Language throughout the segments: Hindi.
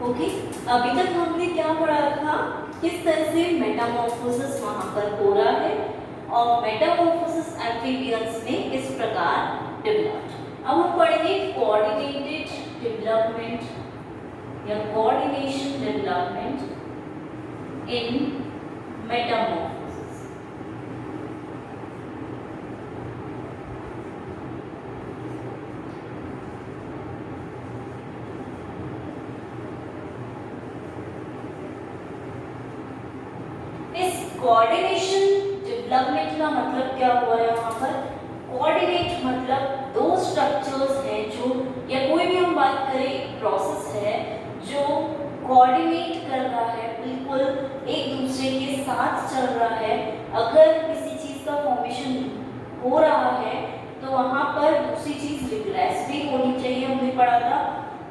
ओके, अभी तक हमने क्या पढ़ा था, किस तरह से मेटामॉर्फोसिस वहां पर हो रहा है और मेटामॉर्फोसिस एम्फीबियंस में किस प्रकार डेवलप्ड। अब हम पढ़ेंगे कोऑर्डिनेटेड डेवलपमेंट या coordination development in Metamorphosis. Coordination development का मतलब क्या हुआ है यहाँ पर, कोऑर्डिनेट मतलब दो स्ट्रक्चर्स हैं जो, या कोई भी हम बात करें एक प्रोसेस है जो कोऑर्डिनेट कर रहा है, बिल्कुल एक दूसरे के साथ चल रहा है। अगर किसी चीज का फॉर्मेशन हो रहा है तो वहां पर दूसरी चीज रिग्रेस भी होनी चाहिए, हमने पढ़ा था।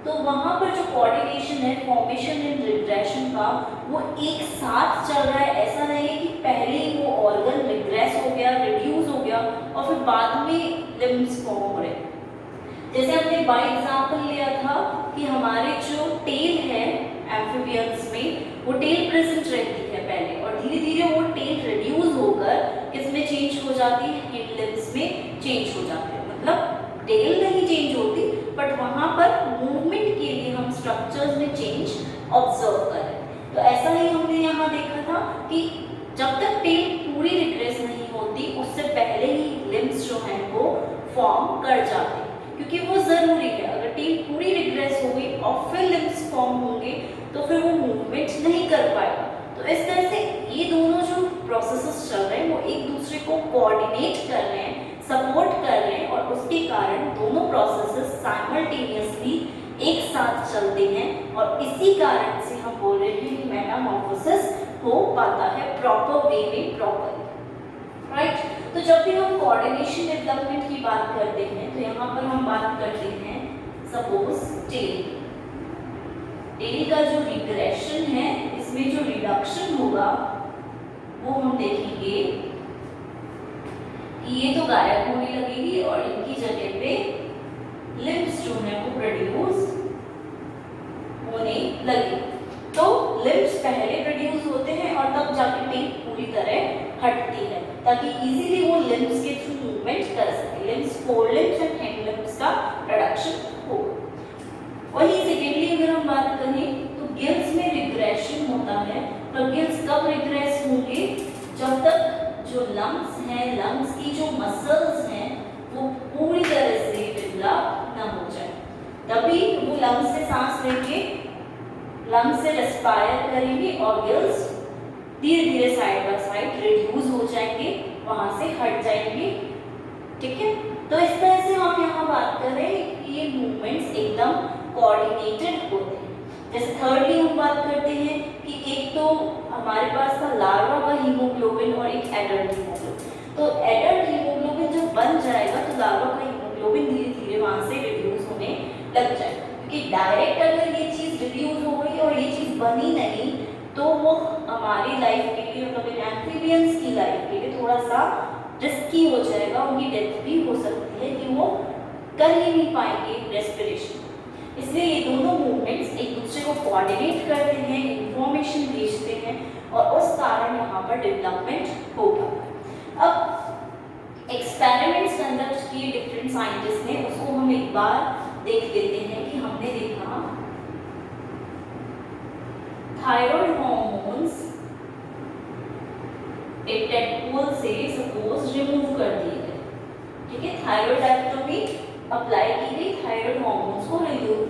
तो वहां पर जो कोऑर्डिनेशन है फॉर्मेशन एंड रिग्रेशन का, वो एक साथ चल रहा है। ऐसा नहीं है कि पहले ही वो ऑर्गन रिग्रेस हो गया, रिड्यूस हो गया और फिर बाद में लिम्स फॉर्म हो रहे। जैसे हमने बाय एग्जांपल लिया था कि हमारे जो टेल है एम्फीबियंस में, वो टेल प्रेजेंट रहती है पहले और धीरे धीरे वो टेल रिड्यूस होकर किसमें चेंज हो जाती है, हिंड लिम्स में चेंज हो जाती है। मतलब टेल नहीं चेंज होती बट वहां पर मूवमेंट के लिए हम स्ट्रक्चर्स में चेंज ऑब्जर्व कर रहे हैं। तो ऐसा ही हमने यहाँ देखा था कि जब तक टेल पूरी रिग्रेस नहीं होती उससे पहले ही लिम्स जो हैं वो फॉर्म कर जाते हैं, क्योंकि वो जरूरी है। अगर टेल पूरी रिग्रेस हो गई और फिर लिम्स फॉर्म होंगे तो फिर वो मूवमेंट नहीं कर पाएगा। तो इस तरह से ये दोनों जो प्रोसेसेस चल रहे हैं वो एक दूसरे को कोऑर्डिनेट कर रहे हैं, सपोर्ट कर रहे हैं और उसके कारण दोनों प्रोसेसेस साइमल्टेनियसली एक साथ चलते हैं और इसी कारण से हम बोल रहे हैं कि मेटामॉर्फोसिस हो पाता है प्रॉपर वे में, प्रॉपर राइट। तो जब भी हम कोऑर्डिनेशन डेवलपमेंट की बात करते हैं तो यहाँ पर हम बात करते हैं सपोज टेल का जो रिग्रेशन है, इसमें जो रिडक्शन होगा वो हम देखेंगे कि ये तो गायब होने लगेगी और इनकी जगह पे लिम्स जो है वो प्रोड्यूस होने लगे। तो लिम्स पहले प्रोड्यूस होते हैं और तब जाके टेल पूरी तरह हटती है ताकि इजीली वो लिम्स के थ्रू मूवमेंट कर सके। Limbs, four limbs and hind limbs का प्रोडक्शन हो। वही सेकेंडली अगर हम बात करें तो गिल्स में रिग्रेशन होता है। तो गिल्स कब रिग्रेस होंगे, जब तक जो लंग्स हैं, लंग्स की जो मसल्स हैं वो पूरी तरह से डेवलप ना हो जाए, तभी वो लंग्स से सांस लेके लंग्स से रेस्पायर करेंगे और गिल्स धीरे धीरे साइड बाय साइड रिड्यूस हो जाएंगे, वहां से हट जाएंगे। ठीक है, तो इस तरह से हम यहाँ बात कर रहे हैं कि ये मूवमेंट्स एकदम कोऑर्डिनेटेड होते हैं। जैसे थर्डली हम बात करते हैं कि एक तो हमारे पास था लार्वा का हीमोग्लोबिन और एक एडल्ट हीमोग्लोबिन। तो एडल्ट हीमोग्लोबिन जब बन जाएगा तो लार्वा का हीमोग्लोबिन धीरे धीरे वहां से रिड्यूस होने लग जाएगा, क्योंकि डायरेक्ट अगर ये चीज रिड्यूस हो गई और ये चीज बनी नहीं तो वो हमारी लाइफ के लिए, मतलब एम्फीबियंस की लाइफ के लिए थोड़ा सा रिस्की हो जाएगा। उनकी डेथ भी हो सकती है कि वो कर ही नहीं पाएंगे रेस्पिरेशन। इसलिए ये दोनों मूवमेंट्स एक दूसरे को कोऑर्डिनेट करते हैं, इंफॉर्मेशन भेजते हैं और उस कारण यहाँ पर डेवलपमेंट होगा। अब एक्सपेरिमेंट्स कंडक्ट किए डिफरेंट साइंटिस्ट ने, उसको हम एक बार देख लेते हैं कि हमने देखा थायराइड हॉर्मोन्स एक टेडपोल से सपोज रिमूव कर दिए गए। ठीक है, थायराइडेक्टोमी अप्लाई की गई, थायराइड हॉर्मोन्स को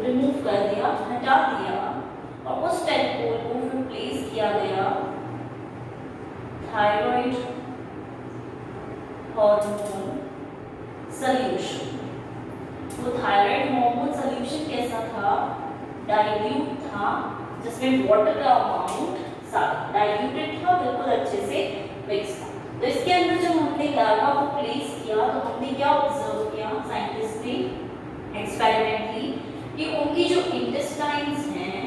रिमूव कर दिया, हटा दिया और उस टेडपोल को फिर प्लेस किया गया थायराइड हार्मोन सॉल्यूशन। वो थायराइड हार्मोन सॉल्यूशन कैसा था, डाइल्यूट था, जिसमें वाटर का अमाउंट डाइल्यूटेड था, बिल्कुल अच्छे से मिक्स था। तो इसके अंदर जब हमने लार्वा को प्लेस किया तो हमने क्या ऑब्जर्व किया, साइंटिस्ट ने एक्सपेरिमेंटली, कि उनकी जो इंटेस्टाइन्स हैं,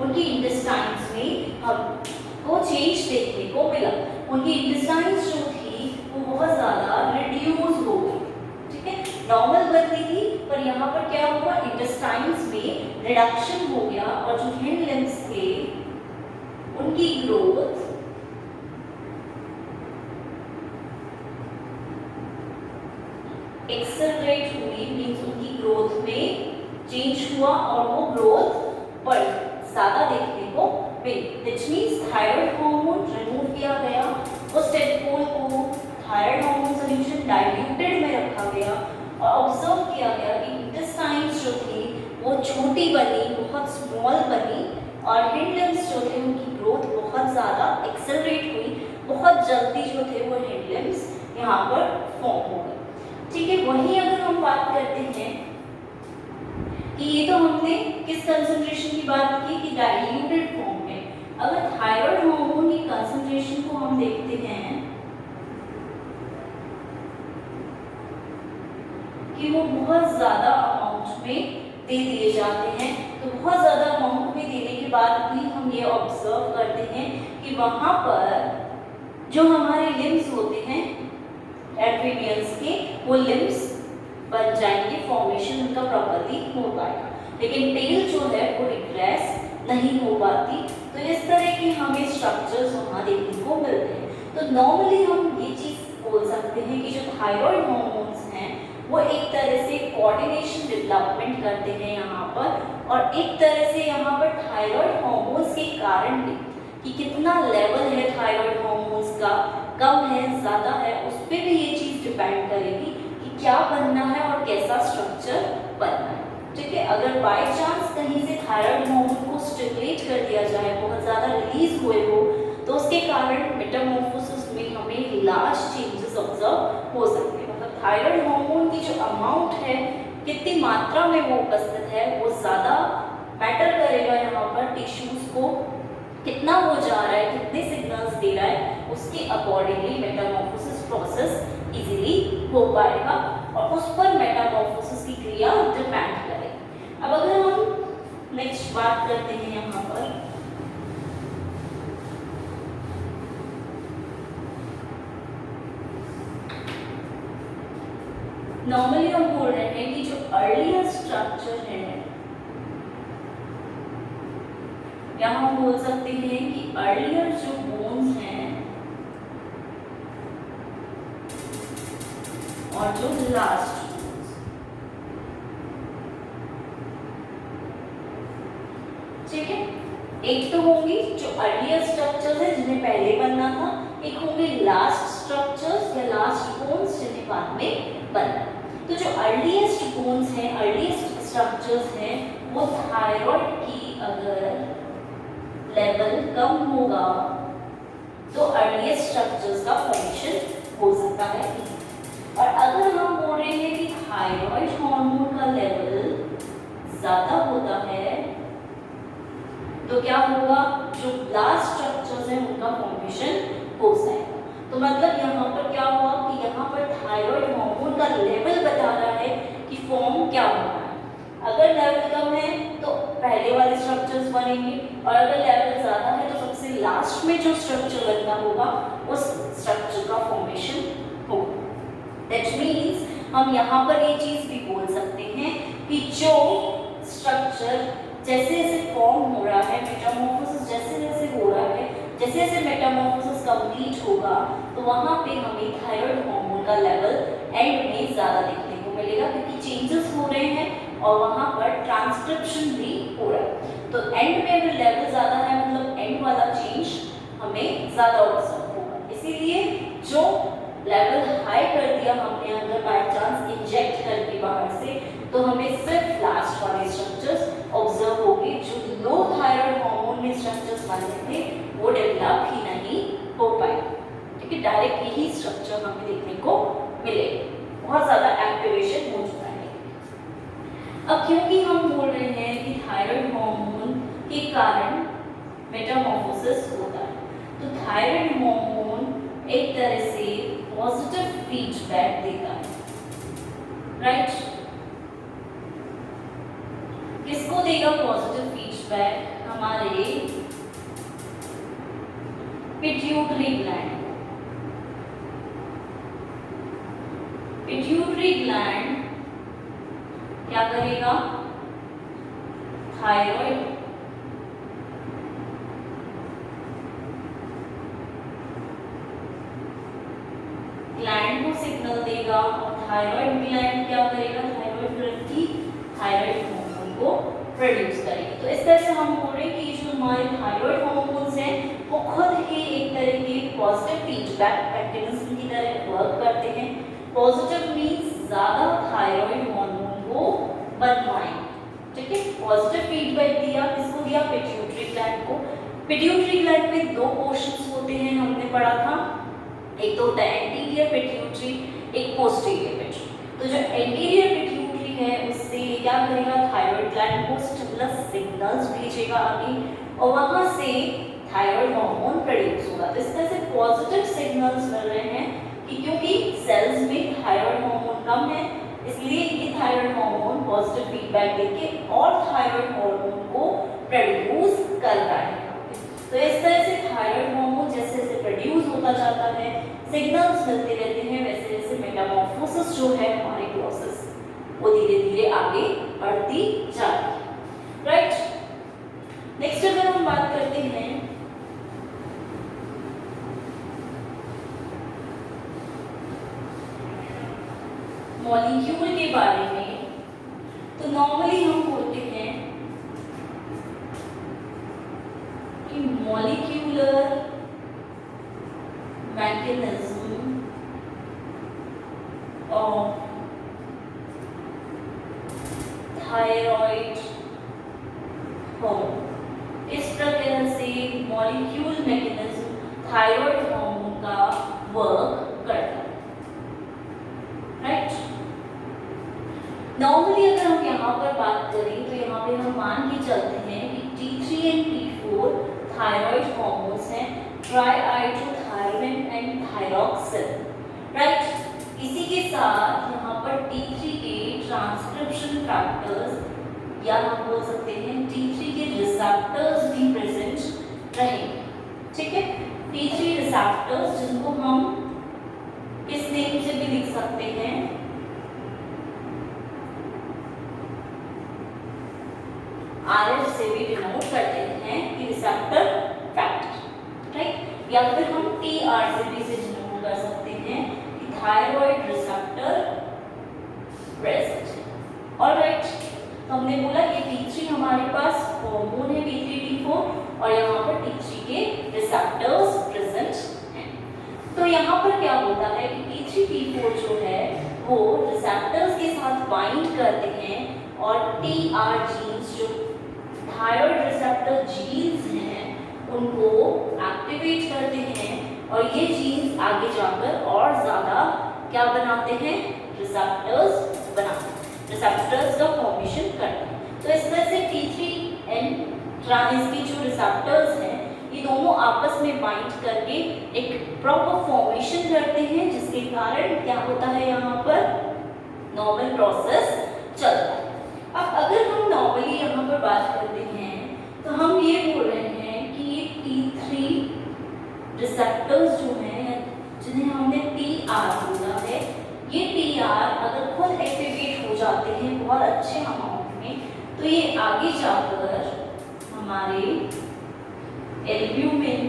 उनकी इंटेस्टाइन्स में हमको चेंज देखने को मिला। उनकी इंटेस्टाइन्स जो थी वो बहुत ज्यादा रिड्यूस हो गई। ठीक है, नॉर्मल बन रही थी, पर यहाँ पर क्या हुआ, इंटेस्टाइन्स में रिडक्शन हो गया और जो हिंड लिम्स थे उनकी ग्रोथ एक्सेलरेट हुई, मींस उनकी ग्रोथ में चेंज हुआ और वो ग्रोथ बढ़ ज्यादा देखने को मिली। Which means thyroid hormone remove किया गया, उस टेडपोल को थायराइड हार्मोन सॉल्यूशन डाइल्यूटेड में रखा गया और ऑब्जर्व किया गया कि इंटेस्टाइन्स जो थी वो छोटी बनी, बहुत स्मॉल बनी और हिंड लिम्स जो थे उनकी ग्रोथ बहुत ज़्यादा एक्सेलरेट हुई, बहुत जल्दी जो थे वो हिंड लिम्स यहाँ पर फॉर्म हो गए। ठीक है, वहीं अगर हम बात करते हैं कि ये तो हमने किस कंसंट्रेशन की बात की कि डाइल्यूटेड फॉर्म में, अगर थायराइड हार्मोन की कंसंट्रेशन को हम देखते हैं कि वो बहुत ज़्यादा अमाउंट में दे दिए जाते हैं, तो बहुत ज़्यादा अमाउंट में देने के बाद भी हम ये ऑब्जर्व करते हैं कि वहाँ पर जो हमारे लिम्स होते हैं एम्फीबियंस के, वो लिम्स बन जाएंगे, फॉर्मेशन उनका प्रॉपर्ली हो पाएगा, लेकिन टेल जो है वो रिग्रेस नहीं हो पाती। तो इस तरह के हमें स्ट्रक्चर्स वहाँ देखने को मिलते हैं। तो नॉर्मली हम ये चीज़ बोल सकते हैं कि जो थायराइड हार्मोन्स हैं वो एक तरह से कोऑर्डिनेशन डेवलपमेंट करते हैं यहाँ पर, और एक तरह से यहाँ पर थायराइड हार्मोन्स के कारण भी कि कितना लेवल है थायराइड हार्मोन्स का, कम है ज़्यादा है, उस पर भी ये चीज़ डिपेंड करेगी कि क्या बनना है और कैसा स्ट्रक्चर बनना है। ठीक है, अगर बाय चांस कहीं से थायराइड हार्मोन को स्टिमुलेट कर दिया जाए, बहुत ज़्यादा रिलीज हुए हो, तो उसके कारण मेटामॉर्फोसिस में हमें लार्ज चेंजेस ऑब्जर्व हो सकते हैं। मतलब थायराइड हार्मोन की जो अमाउंट है, कितनी मात्रा में वो उपस्थित है, वो ज़्यादा मैटर करेगा यहाँ पर टिश्यूज़ को, कितना वो जा रहा है, कितने सिग्नल्स दे रहा है, उसके अकॉर्डिंगली मेटामॉर्फोसिस प्रोसेस इजीली हो पाएगा और उस पर मेटामॉर्फोसिस की क्रिया डिपेंड करेगी। अब अगर हम नेक्स्ट बात करते हैं यहाँ पर, नॉर्मली हम बोल रहे हैं कि जो अर्लियर स्ट्रक्चर है, यहाँ हम बोल सकते हैं कि अर्लियर जो बोन्स हैं और जो लास्ट बोन्स, ठीक है, एक तो होंगी जो अर्लियर स्ट्रक्चर्स है जिन्हें पहले बनना था, एक होंगे लास्ट स्ट्रक्चर्स या लास्ट बोन्स जिन्हें बाद में बनना। तो जो अर्लीस्ट बोन्स हैं, अर्लीस्ट स्ट्रक्चर्स हैं, वो थायराइड की अगर लेवल कम होगा तो अर्लीस्ट स्ट्रक्चर्स का फॉर्मेशन हो सकता है। और अगर हम बोल रहे हैं कि थायराइड हार्मोन का लेवल ज़्यादा होता है तो क्या होगा, जो लास्ट स्ट्रक्चर्स हैं उनका फॉर्मेशन हो जाएगा। तो मतलब यहाँ पर क्या हुआ कि यहाँ पर थायराइड हार्मोन का लेवल बता रहा है कि फॉर्म क्या होना है। अगर लेवल कम है तो पहले वाले स्ट्रक्चर्स बनेंगे, और अगर लेवल ज़्यादा है तो सबसे लास्ट में जो स्ट्रक्चर बनना होगा उस स्ट्रक्चर का फॉर्मेशन होगा। दैट मीन्स हम यहाँ पर ये चीज़ भी बोल सकते हैं कि जो स्ट्रक्चर जैसे जैसे फॉर्म हो रहा है, मेटामॉर्फोसिस जैसे जैसे हो रहा है, जैसे जैसे मेटामॉर्फोसिस कंप्लीट होगा तो वहाँ पे हमें थायराइड हार्मोन का लेवल एंड में ज़्यादा देखने को मिलेगा, क्योंकि चेंजेस हो रहे हैं और वहाँ पर ट्रांसक्रिप्शन भी हो रहा है। तो एंड में अगर लेवल ज़्यादा है मतलब एंड वाला चेंज हमें ज़्यादा ऑब्जर्व होगा। इसीलिए जो लेवल हाई कर दिया हमने अगर बाय चांस इंजेक्ट करके बाहर से, तो हमें सिर्फ लास्ट वाले स्ट्रक्चर्स ऑब्जर्व होंगे। जो लो थायराइड हार्मोन में स्ट्रक्चर्स बने थे वो डेवलप ही नहीं हो पाए, क्योंकि डायरेक्ट यही स्ट्रक्चर हमें देखने को मिलेगा, बहुत ज़्यादा एक्टिवेशन हो चुका है। अब क्योंकि हम बोल रहे हैं कि थायराइड हार्मोन के कारण मेटामॉर्फोसिस होता है, तो थायराइड हार्मोन एक तरह से पॉजिटिव फीडबैक देता है, राइट? किसको देगा पॉजिटिव फीडबैक? हमारे पिट्यूटरी ग्लैंड। पिट्यूटरी ग्लैंड क्या करेगा, थायराइड ग्लैंड को सिग्नल देगा और थायराइड ग्लैंड क्या करेगा, थायराइड ग्रंथि थायराइड हार्मोन को प्रोड्यूस करेगी। तो इस तरह से हम बोल रहे हैं कि जो हमारे थायराइड हार्मोन्स हैं वो खुद ही एक तरह के पॉजिटिव फीडबैक मैकेनिज्म की तरह वर्क करते हैं। पॉजिटिव मींस ज़्यादा थायराइड हार्मोन को बनवाएंगे, ठीक है। पॉजिटिव फीडबैक दिया, किसको दिया, पिट्यूटरी ग्लैंड को। पिट्यूटरी ग्लैंड में दो पोर्शंस होते हैं, हमने पढ़ा था, एक तो होता है एंटीरियर पिट्यूटरी, एक पोस्टीरियर पिट्यूटरी। तो जो एंटीरियर पिट्यूटरी है उससे क्या करेगा, थायराइड ग्लैंड को स्टिमुलस सिग्नल्स भेजेगा आगे और वहां से थायराइड हार्मोन प्रोड्यूस होगा। तो इस तरह से पॉजिटिव सिग्नल्स मिल रहे हैं कि क्योंकि सेल्स में थायराइड हार्मोन कम है इसलिए ये थायराइड हार्मोन पॉजिटिव फीडबैक देके और थायराइड हार्मोन को प्रोड्यूस कर रहा है। तो इस तरह से थायराइड हार्मोन जैसे जैसे प्रोड्यूस होता जाता है, सिग्नल्स मिलते रहते हैं, वैसे वैसे मेटामॉर्फोसिस जो है हमारी प्रोसेस वो धीरे धीरे आगे बढ़ती जाती है, राइट। नेक्स्ट अगर हम बात करते हैं मॉलिक्यूल के बारे में, तो नॉर्मली हम बोलते हैं कि molecular mechanism of thyroid hormone. इस प्रकार से मॉलिक्यूल मैकेनिज्म थायराइड हार्मोन का वर्क करता है, राइट। नॉर्मली अगर हम यहाँ पर बात करें तो यहाँ पे हम मान के चलते हैं कि T3 and T4 thyroid hormones हैं, ट्राइआइट्रोथायरोन एंड थायरॉक्सिन, राइट। इसी के साथ यहाँ पर T3 के ट्रांसक्रिप्शन फैक्टर्स या हम बोल सकते हैं T3 के रिसेप्टर्स भी प्रेजेंट रहेंगे, ठीक है। T3 रिसेप्टर्स जिनको हम इस नेम से भी लिख सकते हैं, RF से भी डिनोट कर देते हैं कि रिसेप्टर फैक्टर, राइट। या फिर हम TRCP से डिनोट कर सकते हैं कि थायराइड रिसेप्टर प्रेजेंट है, ऑलराइट। तो हमने बोला ये T3 हमारे पास हार्मोन है T3 T4 और यहाँ पर T3 के रिसेप्टर्स प्रेजेंट हैं। तो यहाँ पर क्या होता है कि T3 T4 जो है वो रिसेप्टर्स के साथ बाइंड करते हैं और TR जीन्स जो थायराइड रिसेप्टर जीन्स हैं उनको एक्टिवेट करते हैं और ये जीन्स आगे जाकर और ज़्यादा क्या बनाते हैं, रिसेप्टर्स बनाते हैं, रिसेप्टर्स का फॉर्मेशन करते हैं। तो इस तरह से T3 एंड इसकी जो रिसेप्टर्स हैं ये दोनों आपस में बाइंड करके एक प्रॉपर फॉर्मेशन करते हैं जिसके कारण क्या होता है, यहाँ पर नॉर्मल प्रोसेस चलता है। अब अगर हम नॉर्मली यहाँ पर बात करते हैं तो हम ये बोल रहे हैं कि ये T3 रिसेप्टर्स जो हैं जिन्हें हमने TR बोला है, ये TR अगर खुद एक्टिवेट हो जाते हैं बहुत अच्छे अमाउंट में तो ये आगे जाकर हमारे albumin,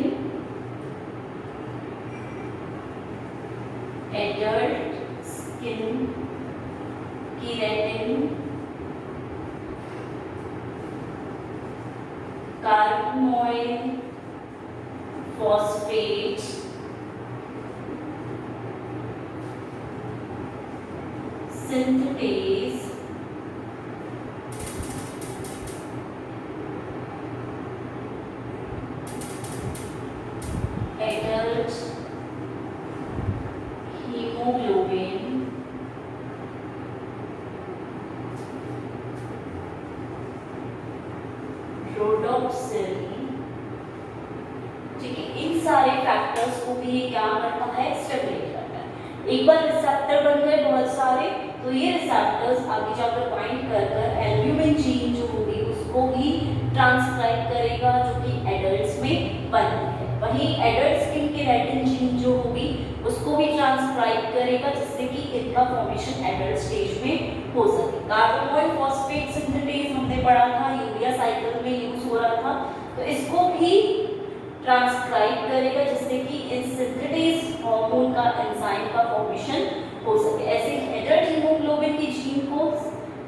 adult skin keratin, carbonoid, phosphate, synthetase, adult haemoglobin, rhodopsin, ठीक है। इन सारे फैक्टर्स को भी ये क्या करता है, स्टिमुलेट करता है। एक बार रिसेप्टर बन गए बहुत सारे तो ये रिसेप्टर्स आगे जाकर बाइंड कर एल्ब्यूमिन जीन जो होगी उसको भी ट्रांसक्राइब करेगा जो कि एडल्ट्स में बनती है। वहीं एडल्ट स्किन कीरेटिन जीन जो होगी उसको भी ट्रांसक्राइब करेगा जिससे कि इनका फॉर्मेशन एडल्ट स्टेज में हो सके। कार्बोनोइड फॉस्फेट सिंथेटेज हमने पढ़ा था, यूरिया साइकिल में यूज हो रहा था, तो इसको भी ट्रांसक्राइब करेगा जिससे कि इन सिंथेटेज हार्मोन का एंजाइम का फॉर्मेशन हो सके। ऐसे एडल्ट हीमोग्लोबिन की जीन को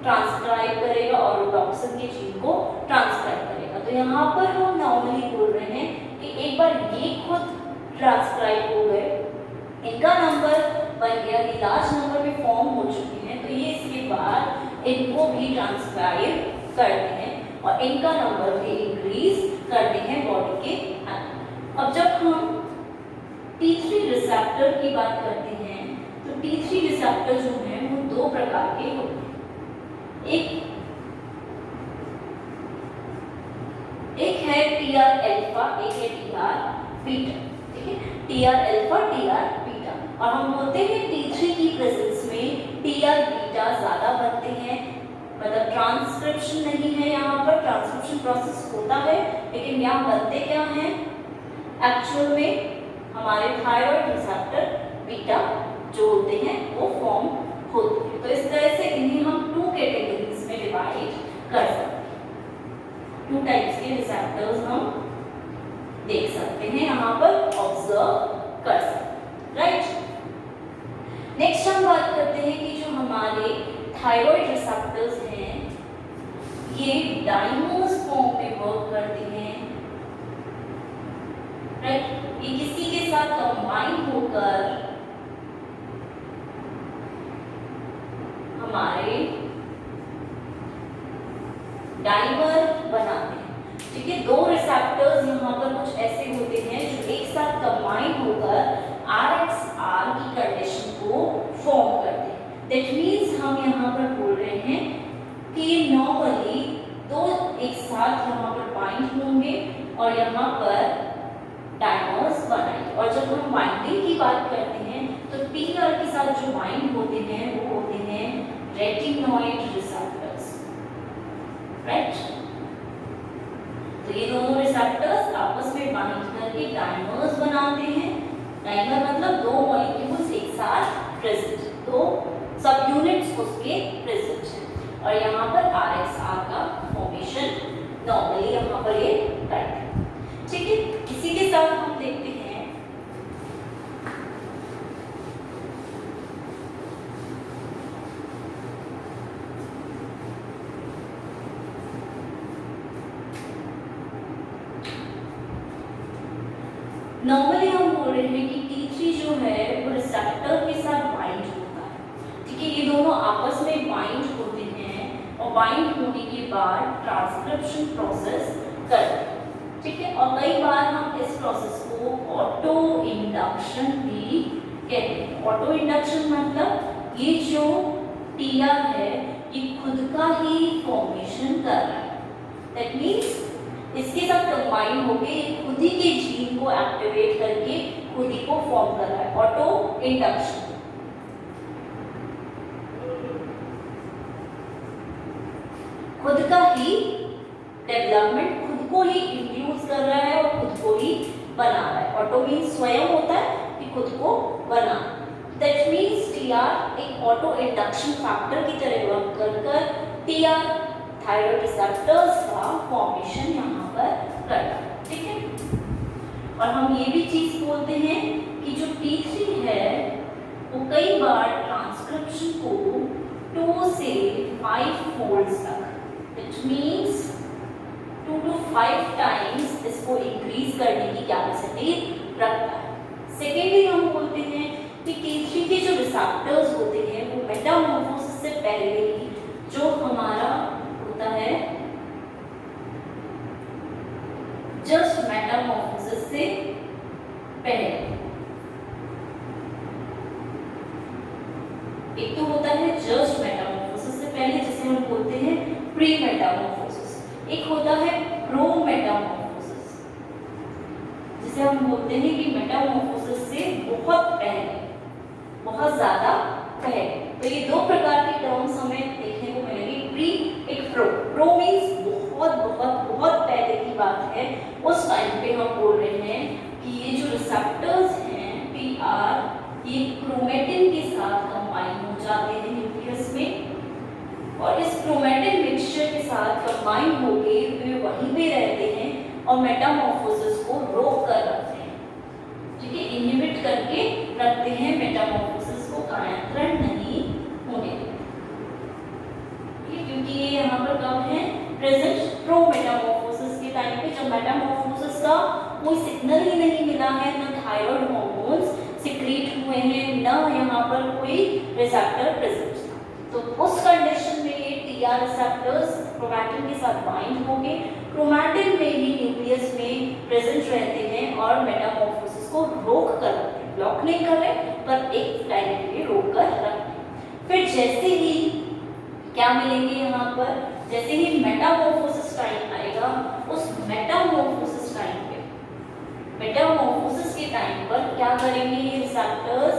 ट्रांसक्राइब करेगा और रोडॉप्सिन के जीन को ट्रांसक्राइब करेगा। तो यहाँ पर हम नॉर्मली बोल रहे हैं कि एक बार ये खुद ट्रांसक्राइब हो गए, इनका नंबर बन गया, ये लार्ज नंबर में फॉर्म हो चुके हैं, तो ये इसके बाद इनको भी ट्रांसक्राइब करते हैं और इनका नंबर भी इंक्रीज करते हैं बॉडी के अंदर। अब जब हम T3 रिसेप्टर की बात करते हैं तो T3 रिसेप्टर जो है वो दो प्रकार के होते हैं। एक है TR अल्फा, एक है TR बीटा। ठीक है, TR अल्फा, TR बीटा, और हम बोलते हैं T3 की प्रेजेंस में TR बीटा ज्यादा बनते हैं, मतलब ट्रांसक्रिप्शन नहीं है यहाँ पर, ट्रांसक्रिप्शन प्रोसेस होता है लेकिन यहाँ बनते क्या हैं, एक्चुअल में हमारे थायराइड रिसेप्टर बीटा जो होते हैं वो फॉर्म होते हैं। तो इस तरह से इन्हें हम टू कैटेगरीज में डिवाइड कर सकते हैं, टू टाइप्स के रिसेप्टर्स हम देख सकते हैं, यहाँ पर ऑब्जर्व कर सकते हैं, राइट। नेक्स्ट हम बात करते हैं कि जो हमारे थायराइड रिसेप्टर्स हैं ये डाइमर्स फॉर्म पे वर्क करते हैं, राइट। ये किसी के साथ कंबाइन होकर हमारे डाइमर बनाते हैं। ठीक है, दो रिसेप्टर्स यहाँ पर कुछ ऐसे होते हैं जो एक साथ कंबाइन होकर RXR की कंडीशन को फॉर्म करते हैं। दैट मीन्स हम यहाँ पर बोल रहे हैं कि नॉर्मली दो एक साथ यहाँ पर बाइंड होंगे और यहाँ पर डाइमर्स बनाएंगे। और जब हम बाइंडिंग की बात करते हैं तो TR के साथ जो बाइंड होते हैं वो होते हैं रेटिनॉइड रिसेप्टर्स, राइट। तो ये दोनों रिसेप्टर्स आपस में बाइंड करके डाइमर्स बनाते हैं। डाइमर मतलब दो मॉलिक्यूल्स एक साथ प्रेजेंट, दो सब यूनिट्स उसके प्रेजेंट हैं और यहाँ पर RXR का फॉर्मेशन नॉर्मली यहाँ पर ये करते हैं। ठीक है, इसी के साथ हम देखते हैं नॉर्मली हम बोल रहे हैं कि T3 जो है वो रिसेप्टर के साथ बाइंड होता है। ठीक है, ये दोनों आपस में बाइंड होते हैं और बाइंड होने के बाद ट्रांसक्रिप्शन प्रोसेस करते हैं। ठीक है, और कई बार हम इस प्रोसेस को ऑटो इंडक्शन भी कहते हैं। ऑटो इंडक्शन मतलब ये जो TR है ये खुद का ही फॉर्मेशन कर रहा है, दैट मीन्स इसके साथ कंबाइन होके खुद ही के जीन को एक्टिवेट करके खुद ही को फॉर्म कर रहा है, ऑटो इंडक्शन। खुद का ही डेवलपमेंट, खुद को ही इंड्यूस कर रहा है और खुद को ही बना रहा है। ऑटो मीन्स स्वयं होता है कि खुद को बना, दैट मीन्स TR एक ऑटो इंडक्शन फैक्टर की तरह वर्क कर TR थायराइड रिसेप्टर्स का फॉर्मेशन यहाँ पर करता है। ठीक है, और हम ये भी चीज बोलते हैं कि जो T3 है वो कई बार ट्रांसक्रिप्शन को 2 से 5 फोल्ड्स तक, इट मीन्स 2 to 5 टाइम्स इसको इंक्रीज करने की कैपेसिटी रखता है। सेकेंडली हम बोलते हैं कि T3 के जो रिसेप्टर्स होते हैं वो मेटामॉर्फोसिस से पहले ही जो हमारा होता है जस्ट मेटामॉर्फोसिस से पहले, एक तो होता है जस्ट मेटामॉर्फोसिस से पहले जिसे हम बोलते हैं प्री मेटामॉर्फोसिस, एक होता है प्रो मेटामॉर्फोसिस जिसे हम बोलते हैं कि मेटामॉर्फोसिस से बहुत पहले, बहुत ज्यादा पहले। तो ये दो प्रकार के टर्म्स हमें देखने को मिलेंगे, प्री एक प्रो। प्रो मीन्स बहुत बहुत बहुत पहले की बात है, उस टाइम पे हम बोल रहे हैं कि ये जो रिसेप्टर्स हैं PR ये क्रोमेटिन के साथ कंबाइन हो जाते हैं न्यूक्लियस में और इस क्रोमैटिन मिक्सचर के साथ कंबाइन होके वे वहीं पे रहते हैं और मेटामॉर्फोसिस को रोक कर रखते हैं, ठीक है, इनहिबिट करके रखते हैं, मेटामॉर्फोसिस को कायांतरण नहीं होने देते, क्योंकि ये यहाँ पर कब है, प्रेजेंट प्रो मेटामॉर्फोसिस के टाइम पे, जब मेटामॉर्फोसिस का कोई सिग्नल ही नहीं मिला है, न थायराइड हार्मोन्स सिक्रीट हुए हैं, न यहाँ पर कोई रिसेप्टर प्रेजेंट था। तो उस कंडीशन में ये टीआर रिसेप्टर्स क्रोमैटिन के साथ बाइंड होंगे, क्रोमैटिन में ही न्यूक्लियस में प्रेजेंट रहते हैं और मेटामॉर्फोसिस को रोक कर रखते हैं, ब्लॉक नहीं कर रहे पर एक टाइम के लिए रोक कर रखते हैं। फिर जैसे ही क्या मिलेंगे यहाँ पर, जैसे ही मेटामॉर्फोसिस टाइम आएगा, उस मेटामॉर्फोसिस टाइम पे, मेटामॉर्फोसिस के टाइम पर क्या करेंगे ये रिसेप्टर्स,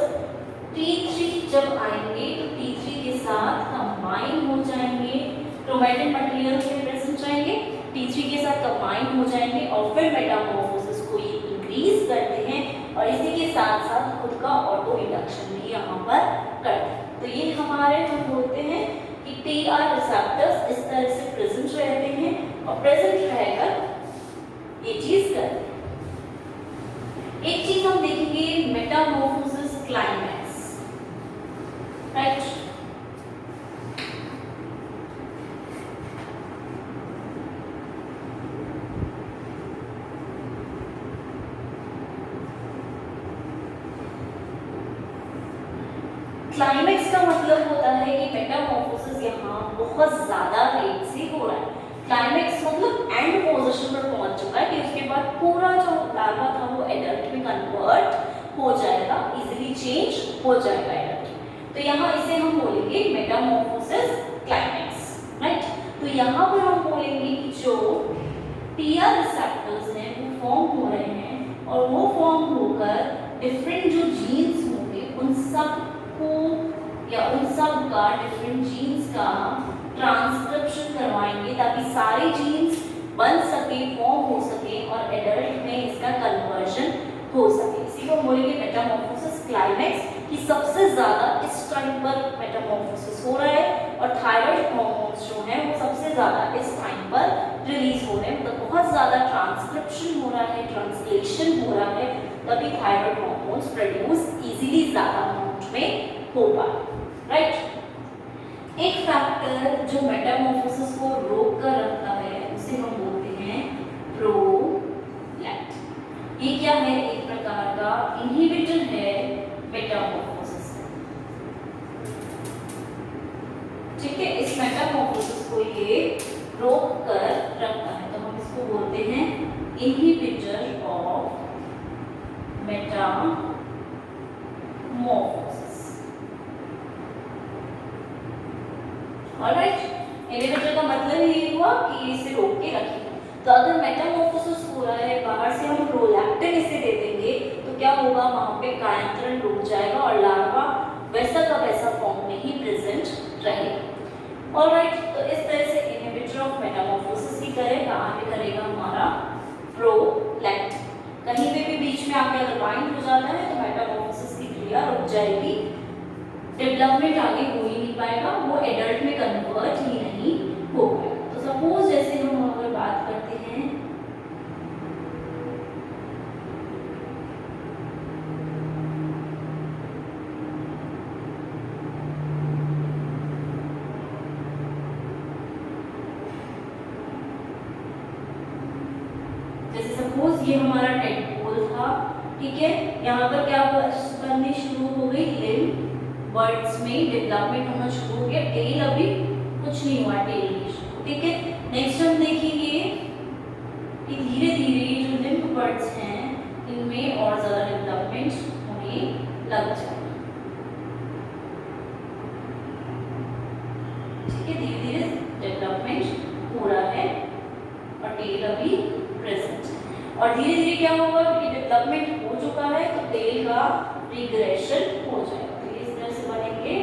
T3 जब आएंगे तो T3 के साथ कंबाइन हो जाएंगे, क्रोमैटिन मटेरियल में प्रेजेंट रहेंगे, T3 के साथ कंबाइन हो जाएंगे और फिर मेटामॉर्फोसिस को ये इंक्रीज करते हैं और इसी के साथ साथ खुद का ऑटो इंडक्शन भी यहाँ पर करते हैं। तो ये हमारे हम बोलते हैं कि टीआर रिसेप्टर्स इस तरह से प्रेजेंट रहते हैं और प्रेजेंट रहकर ये चीज करते हैं। एक चीज हम देखेंगे, मेटामॉर्फोसिस क्लाइमैक्स, राइट। क्लाइमैक्स का मतलब होता है कि मेटामॉर्फोसिस यहाँ बहुत ज्यादा रेट से हो रहा है। क्लाइमैक्स मतलब एंड पोजीशन पर पहुंच चुका है कि उसके बाद पूरा जो लार्वा था वो एडल्ट में कन्वर्ट हो जाएगा, इजीली चेंज हो जाएगा एडल्ट में। तो यहाँ इसे हम बोलेंगे मेटामॉर्फोसिस क्लाइमैक्स, राइट। तो यहाँ पर हम बोलेंगे कि जो टीआर रिसेप्टर्स हैं वो फॉर्म हो रहे हैं और वो फॉर्म होकर डिफरेंट जो जीन्स होंगे उन सब को या उन सब का डिफरेंट जीन्स का ट्रांसक्रिप्शन करवाएंगे ताकि सारे जीन्स बन सके, फॉर्म हो सके और एडल्ट में इसका कन्वर्जन हो सके। इसी को बोलेंगे मेटामॉर्फोसिस क्लाइमैक्स, कि सबसे ज्यादा इस टाइम पर मेटामॉर्फोसिस हो रहा है और थायराइड हार्मोन्स जो हैं वो सबसे ज्यादा इस टाइम पर रिलीज हो रहे हैं, मतलब बहुत ज्यादा ट्रांसक्रिप्शन हो रहा है, ट्रांसलेशन हो रहा है, तभी थायराइड हार्मोन्स प्रोड्यूस इजीली ज्यादा अमाउंट में हो पाए, राइट। एक फैक्टर जो मेटामॉर्फोसिस को रोक कर रखता है उसे हम बोलते हैं प्रोलैक्टिन। ये क्या है, एक प्रकार का इनहिबिटर है मेटामॉर्फोसिस, ठीक है। इस मेटामॉर्फोसिस को ये रोक कर रखता है, तो हम इसको बोलते हैं inhibitor of Metamorphosis. Alright, inhibitor का मतलब ये हुआ कि इसे रोक के रखेगा। तो अगर मेटामॉर्फोसिस हो रहा है, बाहर से हम प्रोलैक्टिन इसे दे देंगे तो क्या होगा, वहां पे कायांतरण रुक जाएगा और लार्वा वैसा का वैसा फॉर्म में ही प्रेजेंट रहेगा। ऑलराइट, तो इस तरह से इनहिबिटर ऑफ मेटामॉर्फोसिस ही करेगा, आगे करेगा हमारा प्रोलैक्टिन। कहीं पे भी बीच में आके अगर बाइंड हो जाता है तो मेटामॉर्फोसिस की क्रिया रुक जाएगी, डेवलपमेंट आगे हो ही नहीं पाएगा, वो एडल्ट में कन्वर्ट ही नहीं हो पाएगा। तो सपोज जैसे हम अगर बात करते हैं जैसे सपोज ये हमारा टेडपोल था, ठीक है, यहाँ पर क्या बनने शुरू हो गई, लिम्ब बर्ड्स में डेवलपमेंट होना शुरू हो गया, टेल अभी कुछ नहीं हुआ, टेल नहीं शुरू, ठीक है। नेक्स्ट हम देखेंगे कि धीरे धीरे जो लिम्ब बर्ड्स हैं इनमें और ज्यादा डेवलपमेंट होने लग जाएगा, ठीक है, धीरे धीरे डेवलपमेंट हो रहा है और टेल अभी प्रेजेंट है। और धीरे धीरे क्या होगा कि डेवलपमेंट हो चुका है तो टेल का रिग्रेशन हो जाएगा। बनेंगे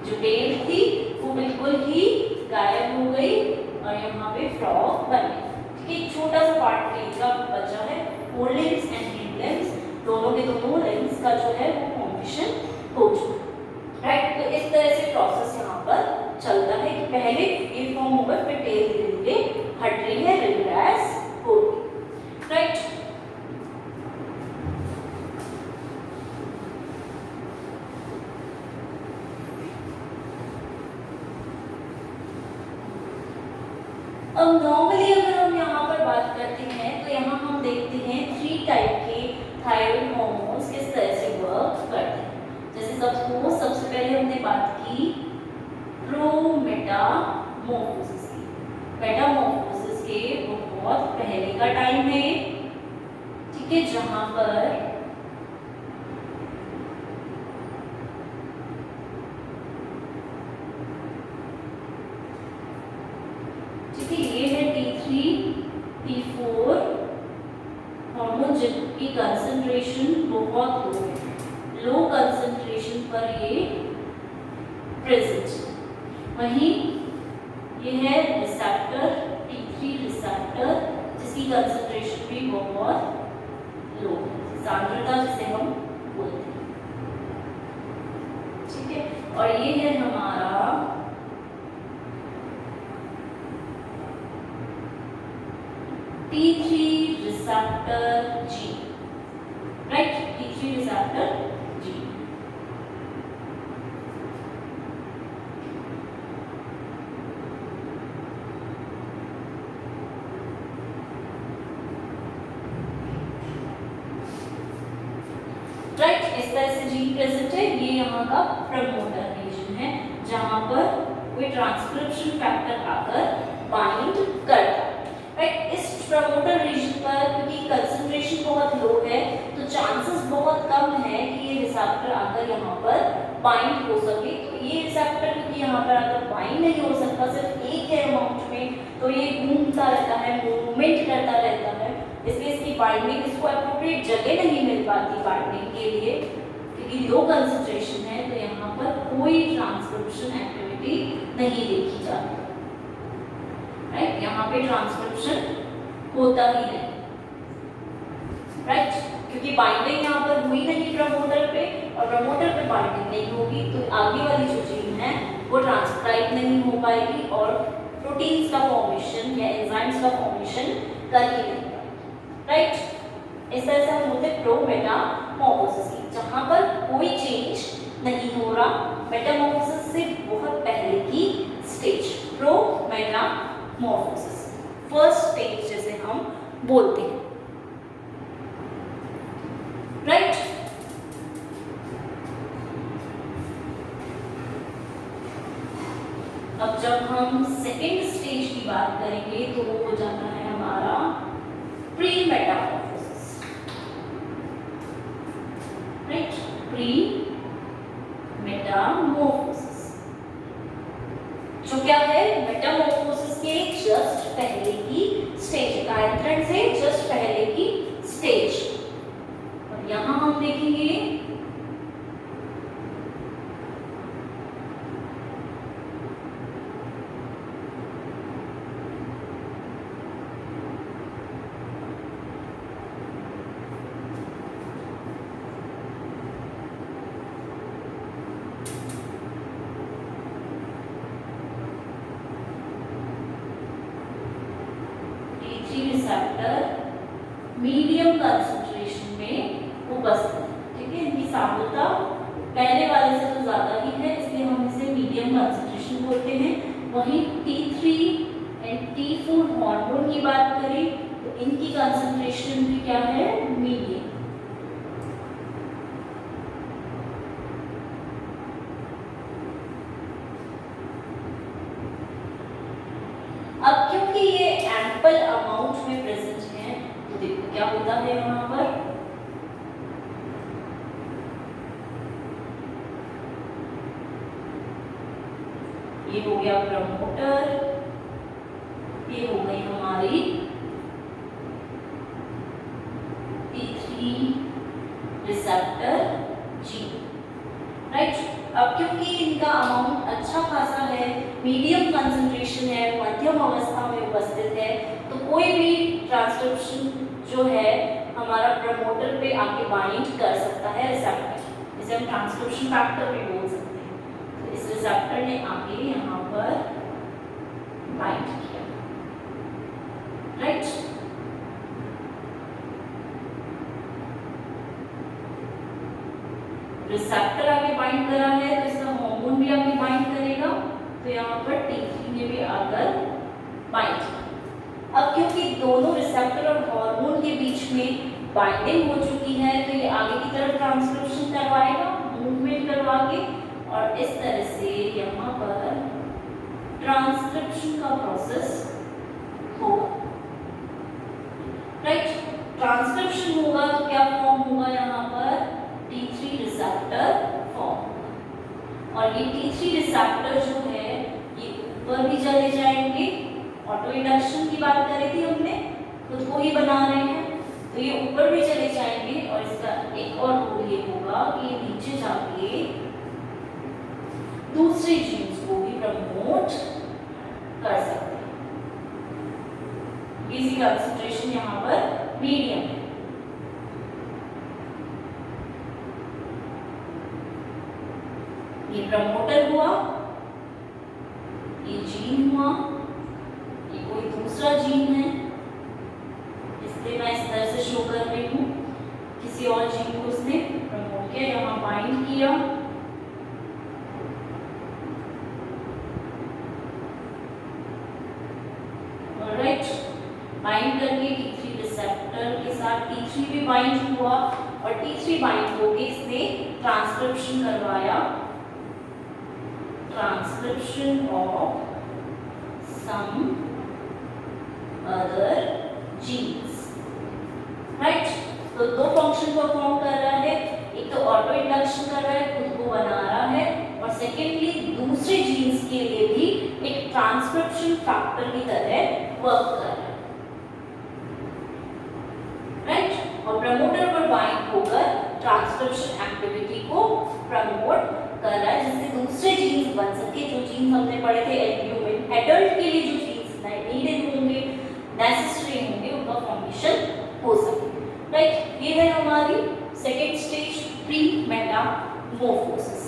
जो टेल थी वो बिल्कुल ही गायब हो गई और यहाँ पे फ्रॉग बन गई। ठीक है, एक छोटा सा पार्ट टेल का बचा है, four limbs and hind limbs, दोनों के दोनों लिम्स का जो है वो फॉर्मेशन हो चुका। राइट, तो इस तरह से प्रोसेस यहाँ पर चलता है कि पहले ये फॉर्म होगा, फिर टेल धीरे धीरे हट रही है, रिग्रेस हो रही। राइट, अब नॉर्मली अगर हम यहाँ पर बात करते हैं तो यहाँ हम देखते हैं 3 टाइप के थायराइड हार्मोन्स किस तरह से वर्क करते हैं। जैसे सबसे पहले हमने बात की प्रोमेटामॉर्फोसिस की। मेटामॉर्फोसिस के बहुत पहले का टाइम है, ठीक है, जहां पर ये है T3, T4 हार्मोन जिनकी कंसंट्रेशन बहुत लो है, लो कंसंट्रेशन पर ये प्रेजेंट है। वहीं ये है रिसेप्टर T3 रिसेप्टर जिसकी कंसंट्रेशन भी बहुत लो है, सांद्रता जिसे हम बोलते हैं। ठीक है, और ये है हमारा T3 receptor G, right? T3 receptor G. Right, इस तरह से जीन प्रेजेंट है। ये यहाँ का प्रमोटर रीजन है जहाँ पर कोई ट्रांसक्रिप्शन फैक्टर आकर बाइंड करता है। राइट, इस प्रमोटर रीजन पर क्योंकि कंसंट्रेशन बहुत लो है तो चांसेस बहुत कम है कि ये रिसेप्टर आकर यहाँ पर बाइंड हो सके। तो ये रिसेप्टर क्योंकि यहाँ पर आकर बाइंड नहीं हो सकता, सिर्फ एक है अमाउंट में, तो ये घूमता रहता है, मूवमेंट करता रहता है, इसलिए इसकी बाइंडिंग, इसको एप्रोप्रिएट जगह नहीं मिल पाती बाइंडिंग के लिए क्योंकि लो कंसंट्रेशन है। तो यहाँ पर कोई ट्रांसक्रिप्शन एक्टिविटी नहीं देखी जाती। राइट, यहाँ पे ट्रांसक्रिप्शन होता ही नहीं। राइट, क्योंकि बाइंडिंग यहाँ पर हुई नहीं प्रमोटर पे, और प्रमोटर पे बाइंडिंग नहीं होगी तो आगे वाली जो जीन है वो ट्रांसक्राइब नहीं हो पाएगी और प्रोटीन्स का फॉर्मेशन या एंजाइम्स का फॉर्मेशन कर ही नहीं पाएगी। राइट, इस तरह से हम बोलते हैं प्रोमेटामॉर्फोसिस की, जहाँ पर कोई चेंज नहीं हो रहा, मेटामॉर्फोसिस से बहुत पहले की स्टेज प्रोमेटामॉर्फोसिस, फर्स्ट स्टेज जैसे हम बोलते हैं। राइट, अब जब हम सेकेंड स्टेज की बात करेंगे तो वो हो जाता है हमारा pre Metamorphosis. Right, pre Metamorphosis जो क्या है, मेटामॉर्फोसिस के जस्ट पहले की स्टेज, कायांतरण से जस्ट पहले की स्टेज। और यहां हम देखेंगे रिसेप्टर मीडियम कंसंट्रेशन में उपस्थित है। ठीक है, इनकी सांद्रता पहले वाले से तो ज्यादा ही है, इसलिए हम इसे मीडियम कंसंट्रेशन बोलते हैं। वहीं T3 एंड T4 हार्मोन की बात करें तो इनकी कंसंट्रेशन भी क्या है, मीडियम। अब क्योंकि ये एम्पल अमाउंट में प्रेजेंट है तो देखो क्या होता है यहाँ पर, ये हो गया प्रमोटर, ये हो गई हमारी T3 रिसेप्टर G। राइट, अब क्योंकि इनका अमाउंट अच्छा खासा है, मीडियम कंसंट्रेशन है, मध्यम अवस्था में उपस्थित है, तो कोई भी ट्रांसक्रिप्शन जो है हमारा प्रमोटर पे आके बाइंड कर सकता है रिसेप्टर, जिसे हम ट्रांसक्रिप्शन फैक्टर भी बोल सकते हैं। तो इस रिसेप्टर ने आके यहाँ पर बाइंड किया, राइट। रिसेप्टर आगे बाइंड करा है तो इसका हार्मोन भी आगे बाइंड करेगा, तो यहाँ पर T3 ने भी आकर बाइंड किया। अब क्योंकि दोनों रिसेप्टर और हार्मोन के बीच में बाइंडिंग हो चुकी है, तो ये आगे की तरफ ट्रांसक्रिप्शन करवाएगा, मूवमेंट करवा के, और इस तरह से यहाँ पर ट्रांसक्रिप्शन का प्रोसेस होगा, राइट। ट्रांसक्रिप्शन होगा तो क्या फॉर्म होगा, यहाँ पर T3 रिसेप्टर फॉर्म, और ये T3 रिसेप्टर जो है ये ऊपर भी चले जाएंगे। ऑटो इंडक्शन की बात करी थी हमने, खुद को ही बना रहे हैं, तो ये ऊपर भी चले जाएंगे, और इसका एक और रूल ये होगा कि ये नीचे जाके दूसरे जीन्स को भी प्रमोट कर सकते हैं। इसी कंसंट्रेशन यहाँ पर मीडियम है। ये प्रमोटर हुआ, ये जीन हुआ, ये कोई दूसरा जीन है, इसलिए मैं इस तरह से शो कर रही हूँ। किसी और जीन को इसने प्रमोट किया, यहाँ बाइंड किया, ऑलराइट। बाइंड करके T3 रिसेप्टर के साथ T3 भी बाइंड हुआ, और T3 बाइंड होके इसने ट्रांसक्रिप्शन करवाया, transcription of some other genes, right. तो दो फंक्शन परफॉर्म कर रहा है, एक तो ऑटो इंडक्शन कर रहा है, खुद को बना रहा है, और सेकेंडली दूसरे जीन्स के लिए भी एक ट्रांसक्रिप्शन फैक्टर की तरह वर्क कर रहा है, राइट। और प्रमोटर पर बाइंड होकर ट्रांसक्रिप्शन एक्टिविटी को प्रमोट कर रहा है, जिससे दूसरे जीन्स बन सके। जो जीन्स हमने पढ़े थे एल्ब्यूमिन, एडल्ट के लिए जो जीन्स नीडेड होंगे, नेसेसरी होंगे, उनका फॉर्मेशन हो सके, राइट। ये है हमारी सेकेंड स्टेज, प्री मेटामॉर्फोसिस।